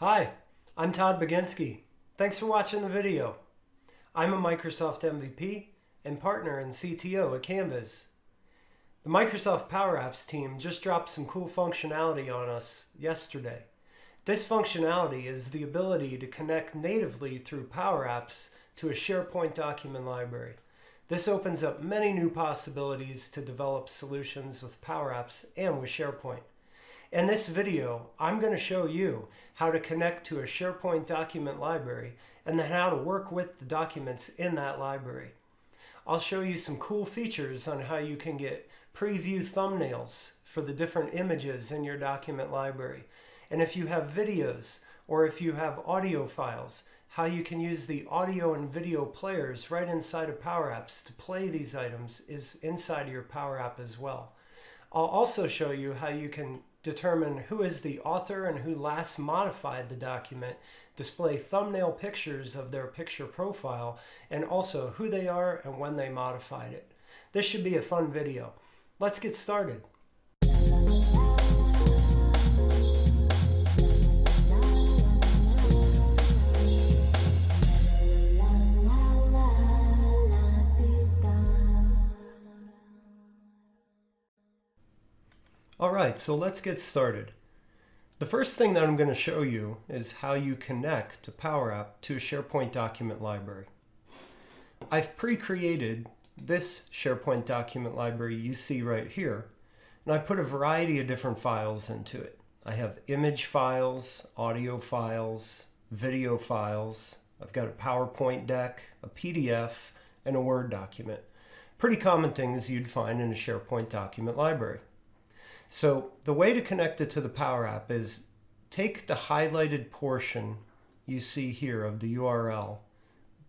Hi, I'm Todd Baginski. Thanks for watching the video. I'm a Microsoft MVP and partner and CTO at Canvas. The Microsoft PowerApps team just dropped some cool functionality on us yesterday. This functionality is the ability to connect natively through PowerApps to a SharePoint document library. This opens up many new possibilities to develop solutions with PowerApps and with SharePoint. In this video, I'm going to show you how to connect to a SharePoint document library and then how to work with the documents in that library. I'll show you some cool features on how you can get preview thumbnails for the different images in your document library. And if you have videos or if you have audio files, how you can use the audio and video players right inside of PowerApps to play these items is inside of your Power App as well. I'll also show you how you can determine who is the author and who last modified the document, display thumbnail pictures of their picture profile, and also who they are and when they modified it. This should be a fun video. Let's get started. Alright, so let's get started. The first thing that I'm going to show you is how you connect to PowerApp to a SharePoint document library. I've pre-created this SharePoint document library you see right here, and I put a variety of different files into it. I have image files, audio files, video files. I've got a PowerPoint deck, a PDF, and a Word document. Pretty common things you'd find in a SharePoint document library. So the way to connect it to the Power App is take the highlighted portion you see here of the URL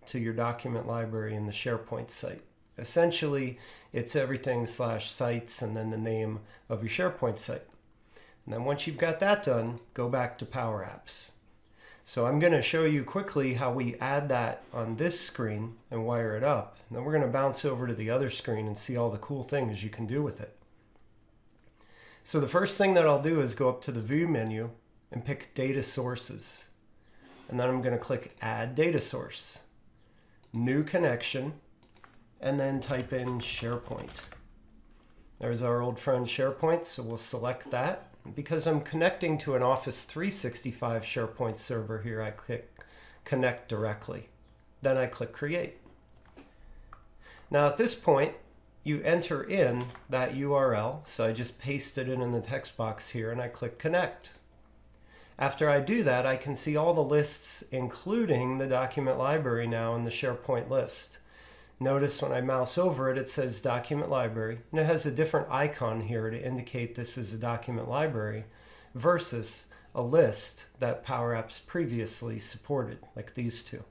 to your document library in the SharePoint site. Essentially, it's everything /sites and then the name of your SharePoint site. And then once you've got that done, go back to Power Apps. So I'm going to show you quickly how we add that on this screen and wire it up. And then we're going to bounce over to the other screen and see all the cool things you can do with it. So the first thing that I'll do is go up to the View menu and pick Data Sources. And then I'm going to click Add Data Source, New Connection, and then type in SharePoint. There's our old friend SharePoint, so we'll select that. Because I'm connecting to an Office 365 SharePoint server here, I click Connect Directly. Then I click Create. Now at this point, you enter in that URL, so I just pasted it in the text box here and I click Connect. After I do that, I can see all the lists, including the document library now in the SharePoint list. Notice when I mouse over it, it says Document Library, and it has a different icon here to indicate this is a document library versus a list that PowerApps previously supported, like these two.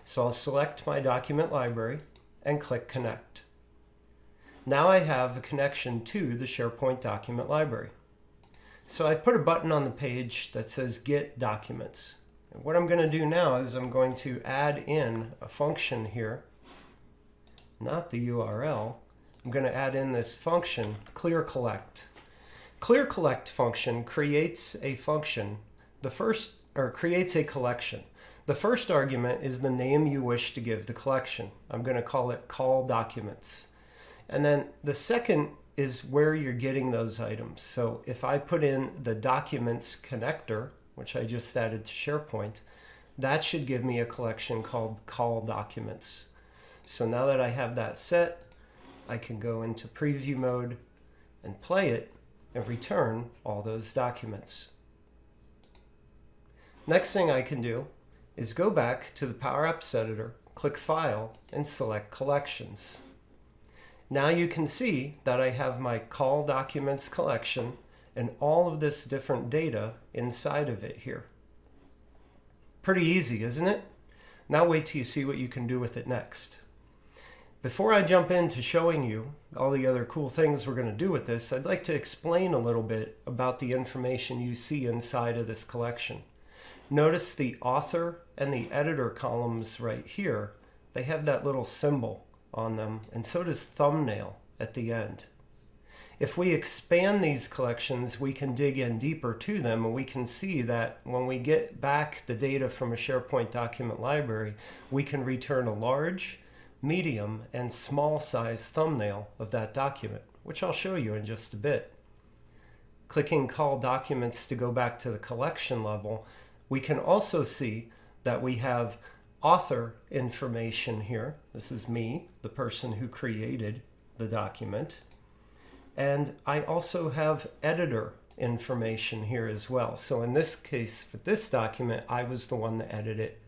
So I'll select my document library and click Connect. Now I have a connection to the SharePoint document library. So I put a button on the page that says Get Documents. And what I'm going to do now is I'm going to add in a function here, not the URL. I'm going to add in this function, clearCollect. clearCollect function creates a function, creates a collection. The first argument is the name you wish to give the collection. I'm going to call it Call Documents. And then the second is where you're getting those items. So if I put in the Documents connector, which I just added to SharePoint, that should give me a collection called Call Documents. So now that I have that set, I can go into preview mode and play it and return all those documents. Next thing I can do is go back to the PowerApps editor, click File, and select Collections. Now you can see that I have my Call Documents collection and all of this different data inside of it here. Pretty easy, isn't it? Now wait till you see what you can do with it next. Before I jump into showing you all the other cool things we're going to do with this, I'd like to explain a little bit about the information you see inside of this collection. Notice the author and the editor columns right here. They have that little symbol on them, and so does thumbnail at the end. If we expand these collections, we can dig in deeper to them, and we can see that when we get back the data from a SharePoint document library, we can return a large, medium, and small size thumbnail of that document, which I'll show you in just a bit. Clicking Call Documents to go back to the collection level, we can also see that we have author information here. This is me, the person who created the document. And I also have editor information here as well. So in this case, for this document, I was the one that edited it,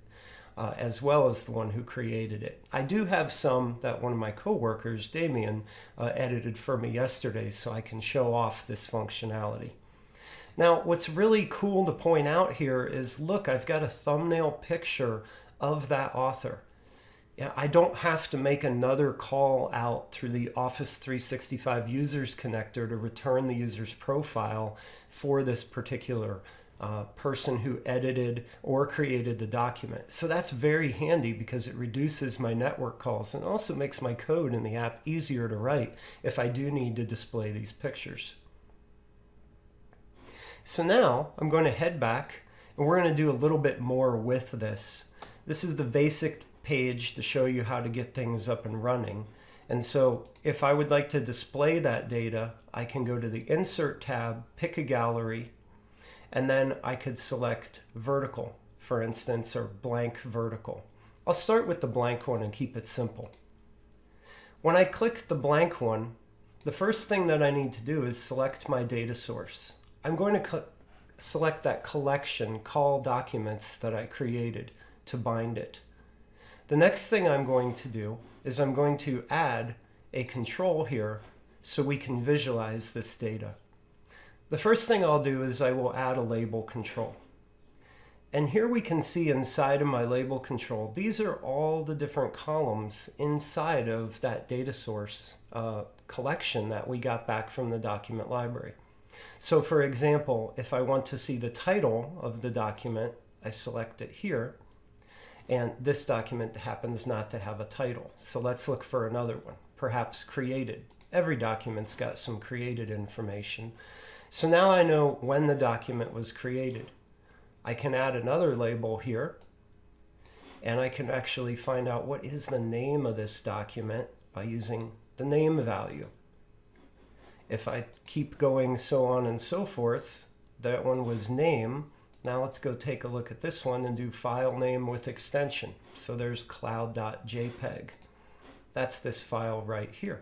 as well as the one who created it. I do have some that one of my coworkers, Damien, edited for me yesterday, so I can show off this functionality. Now, what's really cool to point out here is, look, I've got a thumbnail picture of that author. I don't have to make another call out through the Office 365 Users Connector to return the user's profile for this particular person who edited or created the document. So that's very handy because it reduces my network calls and also makes my code in the app easier to write if I do need to display these pictures. So now I'm going to head back and we're going to do a little bit more with this. This is the basic page to show you how to get things up and running. And so if I would like to display that data, I can go to the Insert tab, pick a gallery, and then I could select vertical, for instance, or blank vertical. I'll start with the blank one and keep it simple. When I click the blank one, the first thing that I need to do is select my data source. I'm going to select that collection, Call Documents, that I created to bind it. The next thing I'm going to do is I'm going to add a control here so we can visualize this data. The first thing I'll do is I will add a label control. And here we can see inside of my label control, these are all the different columns inside of that data source collection that we got back from the document library. So for example, if I want to see the title of the document, I select it here. And this document happens not to have a title. So let's look for another one, perhaps created. Every document's got some created information. So now I know when the document was created. I can add another label here, and I can actually find out what is the name of this document by using the name value. If I keep going so on and so forth, that one was name. Now let's go take a look at this one and do file name with extension. So there's cloud.jpg. That's this file right here.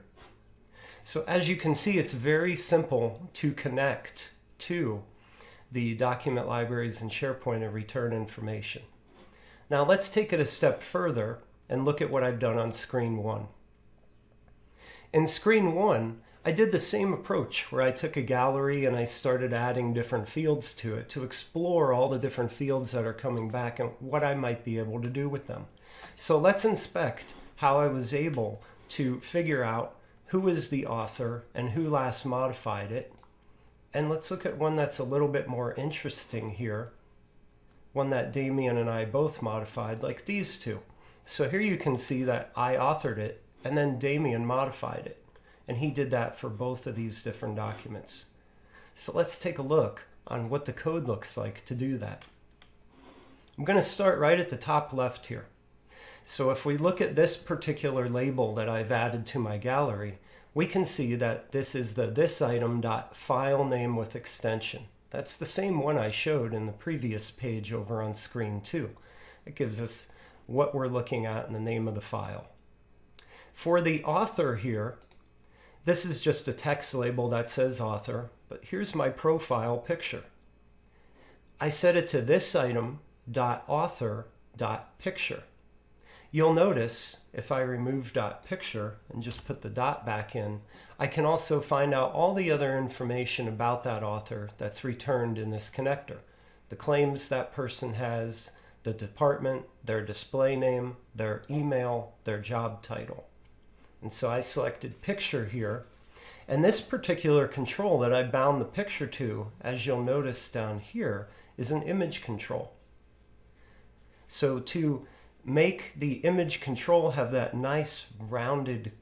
So as you can see, it's very simple to connect to the document libraries in SharePoint and return information. Now let's take it a step further and look at what I've done on screen one. In screen one, I did the same approach where I took a gallery and I started adding different fields to it to explore all the different fields that are coming back and what I might be able to do with them. So let's inspect how I was able to figure out who is the author and who last modified it. And let's look at one that's a little bit more interesting here, one that Damien and I both modified, like these two. So here you can see that I authored it and then Damien modified it. And he did that for both of these different documents. So let's take a look on what the code looks like to do that. I'm going to start right at the top left here. So if we look at this particular label that I've added to my gallery, we can see that this is the thisitem.filename with extension. That's the same one I showed in the previous page over on screen 2. It gives us what we're looking at and the name of the file. For the author here, this is just a text label that says author, but here's my profile picture. I set it to thisitem.author.picture. You'll notice if I remove .picture and just put the dot back in, I can also find out all the other information about that author that's returned in this connector. The claims that person has, the department, their display name, their email, their job title. And so I selected picture here. And this particular control that I bound the picture to, as you'll notice down here, is an image control. So to make the image control have that nice rounded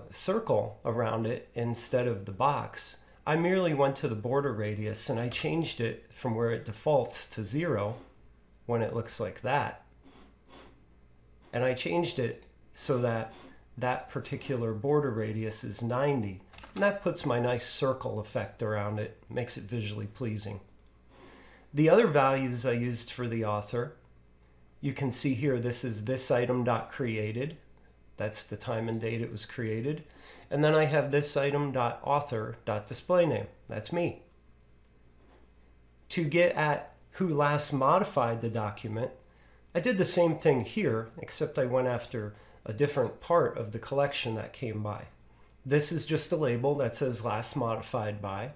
circle around it instead of the box, I merely went to the border radius and I changed it from where it defaults to 0 when it looks like that. And I changed it so that that particular border radius is 90. And that puts my nice circle effect around it, makes it visually pleasing. The other values I used for the author, you can see here, this is this item.created. That's the time and date it was created. And then I have this item.author.displayname. That's me. To get at who last modified the document, I did the same thing here, except I went after a different part of the collection that came by. This is just a label that says last modified by.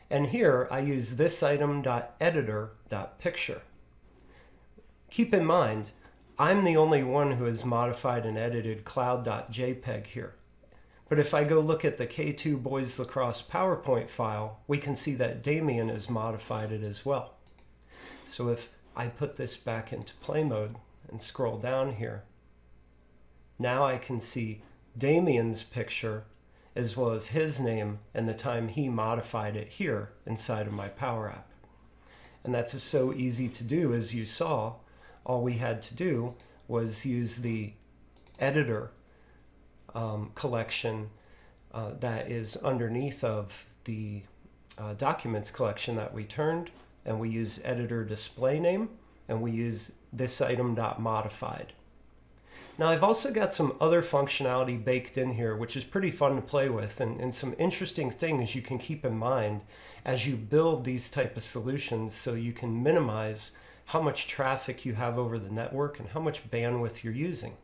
And here I use this item.editor.picture. Keep in mind, I'm the only one who has modified and edited cloud.jpg here. But if I go look at the K2 Boys Lacrosse PowerPoint file, we can see that Damien has modified it as well. So if I put this back into play mode and scroll down here, now I can see Damien's picture as well as his name and the time he modified it here inside of my PowerApp. And that's so easy to do. As you saw, all we had to do was use the editor collection that is underneath of the documents collection that we turned, and we use editor display name, and we use this item.modified. Now I've also got some other functionality baked in here, which is pretty fun to play with, and some interesting things you can keep in mind as you build these type of solutions so you can minimize how much traffic you have over the network and how much bandwidth you're using.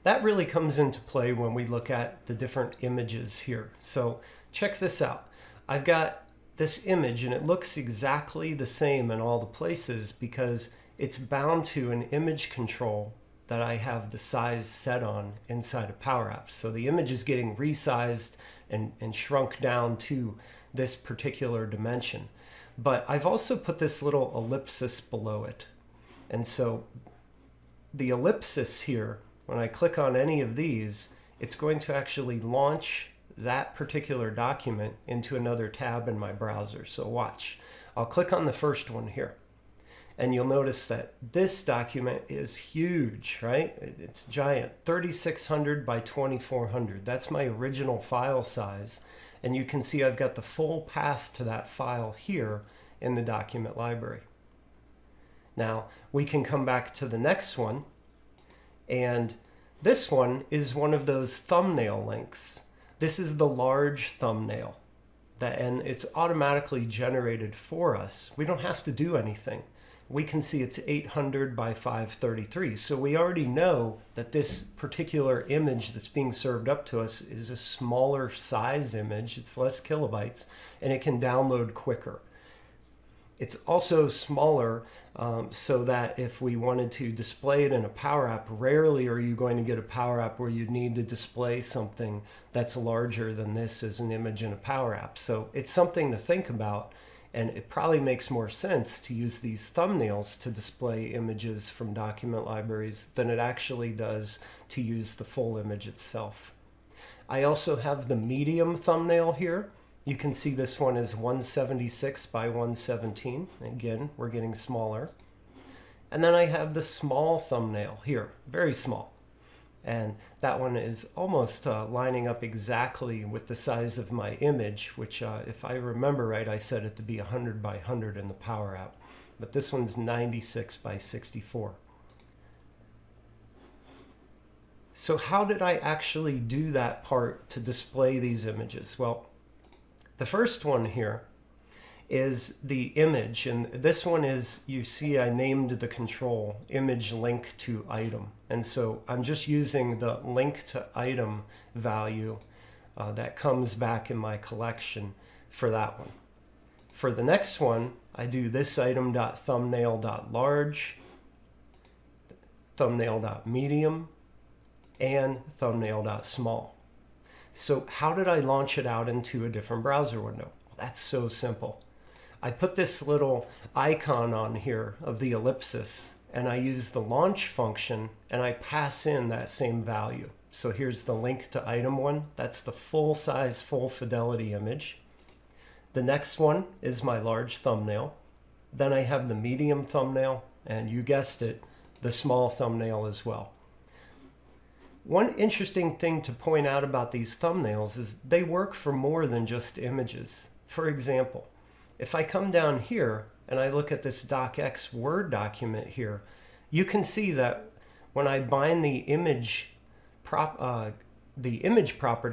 That really comes into play when we look at the different images here. So check this out. I've got this image and it looks exactly the same in all the places because it's bound to an image control that I have the size set on inside of PowerApps. So the image is getting resized and shrunk down to this particular dimension. But I've also put this little ellipsis below it. And so the ellipsis here, when I click on any of these, it's going to actually launch that particular document into another tab in my browser. So watch. I'll click on the first one here. And you'll notice that this document is huge, right? It's giant, 3600 by 2400. That's my original file size. And you can see I've got the full path to that file here in the document library. Now, we can come back to the next one. And this one is one of those thumbnail links. This is the large thumbnail. And it's automatically generated for us. We don't have to do anything. We can see it's 800 by 533. So we already know that this particular image that's being served up to us is a smaller size image. It's less kilobytes, and it can download quicker. It's also smaller so that if we wanted to display it in a PowerApp, rarely are you going to get a PowerApp where you need to display something that's larger than this as an image in a PowerApp. So it's something to think about. And it probably makes more sense to use these thumbnails to display images from document libraries than it actually does to use the full image itself. I also have the medium thumbnail here. You can see this one is 176 by 117. Again, we're getting smaller. And then I have the small thumbnail here, very small. And that one is almost lining up exactly with the size of my image, which if I remember right, I set it to be 100 by 100 in the PowerApp. But this one's 96 by 64. So how did I actually do that part to display these images? Well, the first one here is the image, and this one is, you see I named the control image link to item, and so I'm just using the link to item value that comes back in my collection for that one. For the next one, I do this item.thumbnail.large, thumbnail.medium, and thumbnail.small. So how did I launch it out into a different browser window? Well, that's so simple. I put this little icon on here of the ellipsis, and I use the launch function, and I pass in that same value. So here's the link to item 1. That's the full size, full fidelity image. The next one is my large thumbnail. Then I have the medium thumbnail, and you guessed it, the small thumbnail as well. One interesting thing to point out about these thumbnails is they work for more than just images. For example, if I come down here and I look at this docx Word document here, you can see that when I bind the image property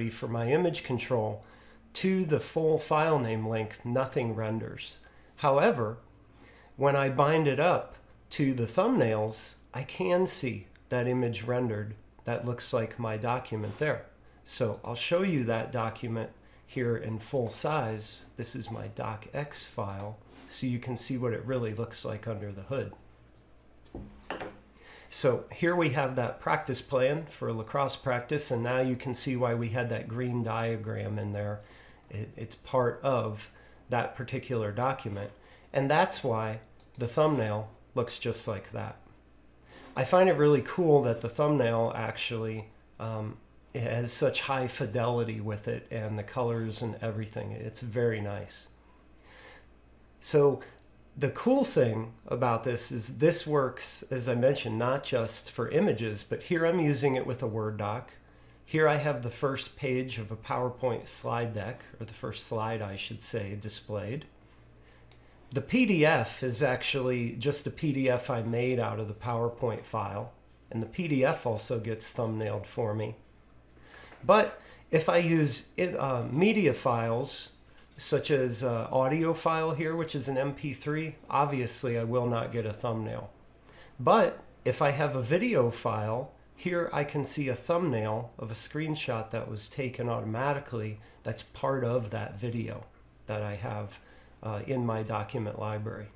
for my image control to the full file name length, nothing renders. However, when I bind it up to the thumbnails, I can see that image rendered that looks like my document there. So I'll show you that document here in full size. This is my docx file, so you can see what it really looks like under the hood. So here we have that practice plan for lacrosse practice, and now you can see why we had that green diagram in there. It's part of that particular document, and that's why the thumbnail looks just like that. I find it really cool that the thumbnail actually it has such high fidelity with it, and the colors and everything. It's very nice. So the cool thing about this is this works, as I mentioned, not just for images, but here I'm using it with a Word doc. Here I have the first page of a PowerPoint slide deck, or the first slide I should say, displayed. The PDF is actually just a PDF I made out of the PowerPoint file, and the PDF also gets thumbnailed for me. But if I use media files, such as audio file here, which is an MP3, obviously I will not get a thumbnail. But if I have a video file, here I can see a thumbnail of a screenshot that was taken automatically that's part of that video that I have in my document library.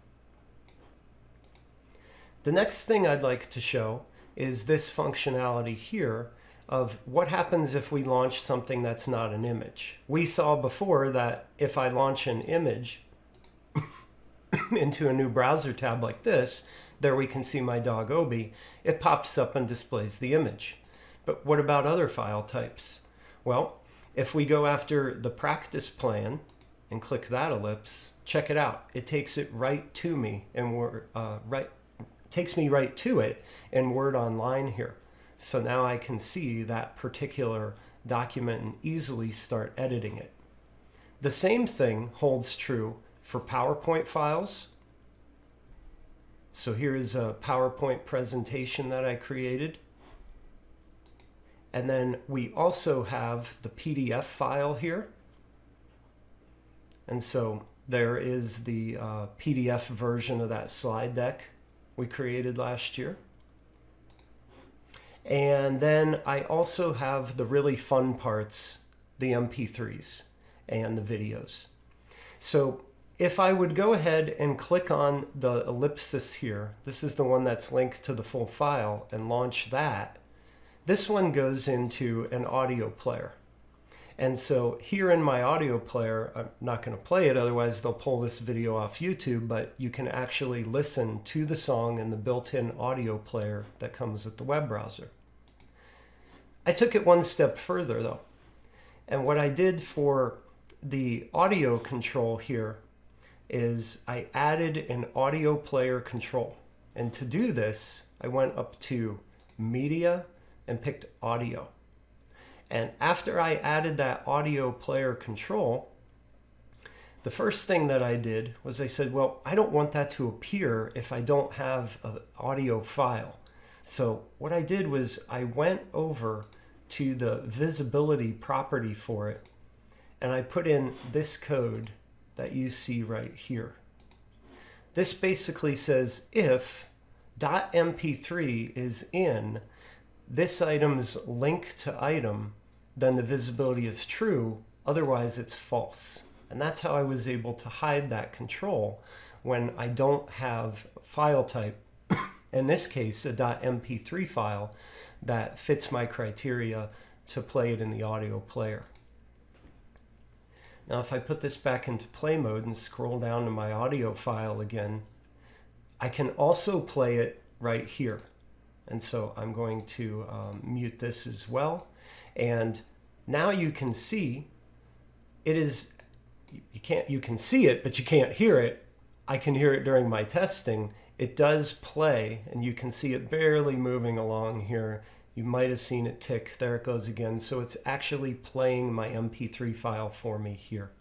The next thing I'd like to show is this functionality here of what happens if we launch something that's not an image. We saw before that if I launch an image into a new browser tab like this, there we can see my dog Obi, it pops up and displays the image. But what about other file types? Well, if we go after the practice plan and click that ellipse, check it out. It takes it right to me and takes me right to it in Word Online here. So now I can see that particular document and easily start editing it. The same thing holds true for PowerPoint files. So here's a PowerPoint presentation that I created. And then we also have the PDF file here. And so there is the PDF version of that slide deck we created last year. And then I also have the really fun parts, the MP3s and the videos. So if I would go ahead and click on the ellipsis here, this is the one that's linked to the full file, and launch that, this one goes into an audio player. And so here in my audio player, I'm not going to play it, otherwise they'll pull this video off YouTube, but you can actually listen to the song in the built-in audio player that comes with the web browser. I took it one step further though. And what I did for the audio control here is I added an audio player control. And to do this, I went up to Media and picked Audio. And after I added that audio player control, the first thing that I did was I said, well, I don't want that to appear if I don't have an audio file. So what I did was I went over to the visibility property for it, and I put in this code that you see right here. This basically says if .mp3 is in this item's link to item, then the visibility is true, otherwise it's false. And that's how I was able to hide that control when I don't have file type, in this case a .mp3 file, that fits my criteria to play it in the audio player. Now if I put this back into play mode and scroll down to my audio file again, I can also play it right here. and so I'm going to mute this as well. And now you can see it is, you can see it, but you can't hear it. I can hear it during my testing. It does play, and you can see it barely moving along here. You might have seen it tick. There it goes again. So it's actually playing my MP3 file for me here.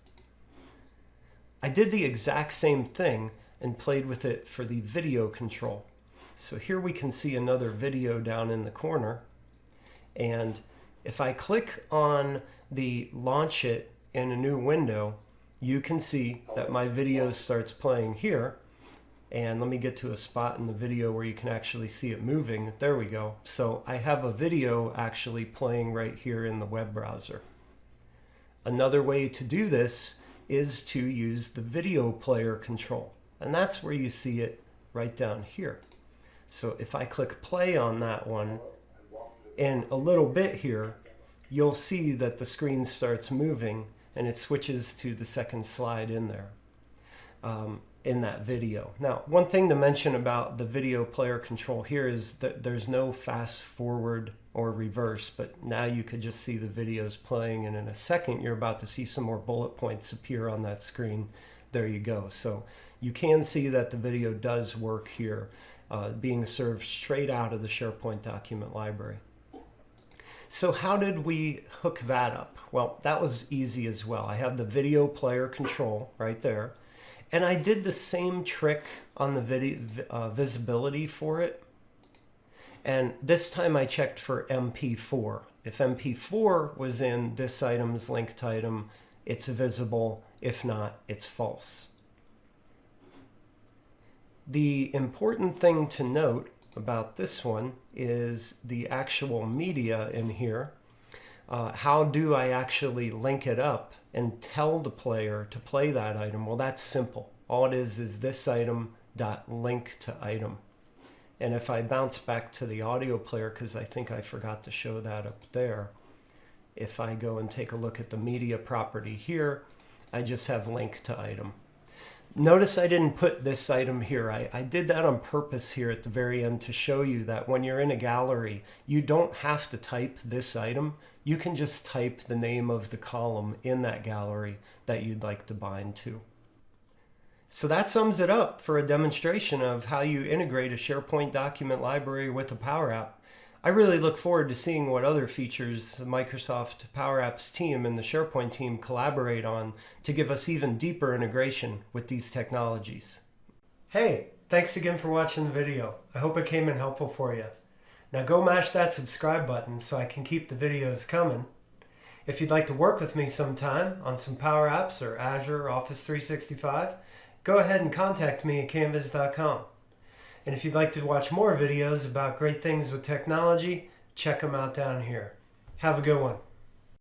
I did the exact same thing and played with it for the video control. So here we can see another video down in the corner. And if I click on the launch it in a new window, you can see that my video starts playing here. And let me get to a spot in the video where you can actually see it moving. There we go. So I have a video actually playing right here in the web browser. Another way to do this is to use the video player control. And that's where you see it right down here. So if I click play on that one, in a little bit here, you'll see that the screen starts moving and it switches to the second slide in there. In that video. Now, one thing to mention about the video player control here is that there's no fast forward or reverse, but now you could just see the videos playing, and in a second you're about to see some more bullet points appear on that screen. There you go. So you can see that the video does work here, being served straight out of the SharePoint Document Library. So how did we hook that up? Well, that was easy as well. I have the video player control right there. And I did the same trick on the video visibility for it. And this time I checked for MP4. If MP4 was in this item's linked item, it's visible. If not, it's false. The important thing to note about this one is the actual media in here. How do I actually link it up and tell the player to play that item? Well, that's simple. All it is this item dot link to item. And if I bounce back to the audio player, because I think I forgot to show that up there, if I go and take a look at the media property here, I just have link to item. Notice I didn't put this item here. I did that on purpose here at the very end to show you that when you're in a gallery, you don't have to type this item. You can just type the name of the column in that gallery that you'd like to bind to. So that sums it up for a demonstration of how you integrate a SharePoint document library with a PowerApp. I really look forward to seeing what other features the Microsoft PowerApps team and the SharePoint team collaborate on to give us even deeper integration with these technologies. Hey, thanks again for watching the video. I hope it came in helpful for you. Now go mash that subscribe button so I can keep the videos coming. If you'd like to work with me sometime on some PowerApps or Azure or Office 365, go ahead and contact me at canvas.com. And if you'd like to watch more videos about great things with technology, check them out down here. Have a good one.